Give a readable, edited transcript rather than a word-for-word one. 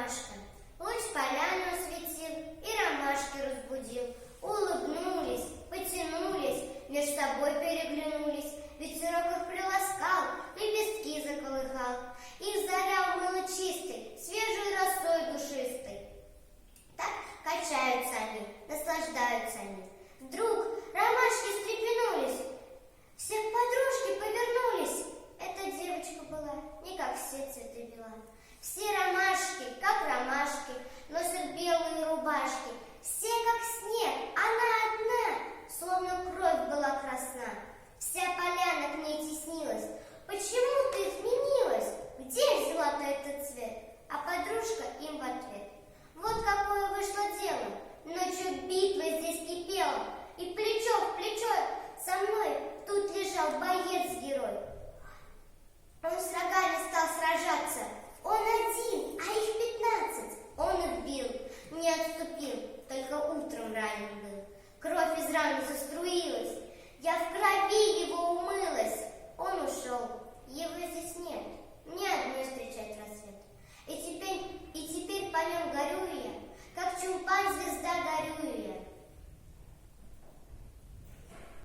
ромашка. Луч поляну осветил и ромашки разбудил. Улыбнулись, потянулись, между собой переглянулись. Ветерок их приласкал, лепестки заколыхал. Их заря умыла чистой, свежей росой душистой. Так качаются они, наслаждаются они. Вдруг ромашки встрепенулись, все к подружке повернулись. Эта девочка была не как все цветы бела. Все ромашки, как ромашки, носят белые рубашки. Все как снег, она одна, словно кровь была красна. Вся поляна к ней теснилась. Почему ты изменилась? Где взяла ты этот цвет? А подружка им в ответ: вот какое вышло дело. Ночью битва здесь кипела, и плечо в плечо со мной тут лежал боец-герой. Он с врагами стал сражаться. Он один, а их 15. Он их бил, не отступил, только утром ранен был. Кровь из раны заструилась, я в крови его умылась. Он ушел, его здесь нет, мне одной встречать рассвет. И теперь по нем горюю я, как чулпан звезда горюю я.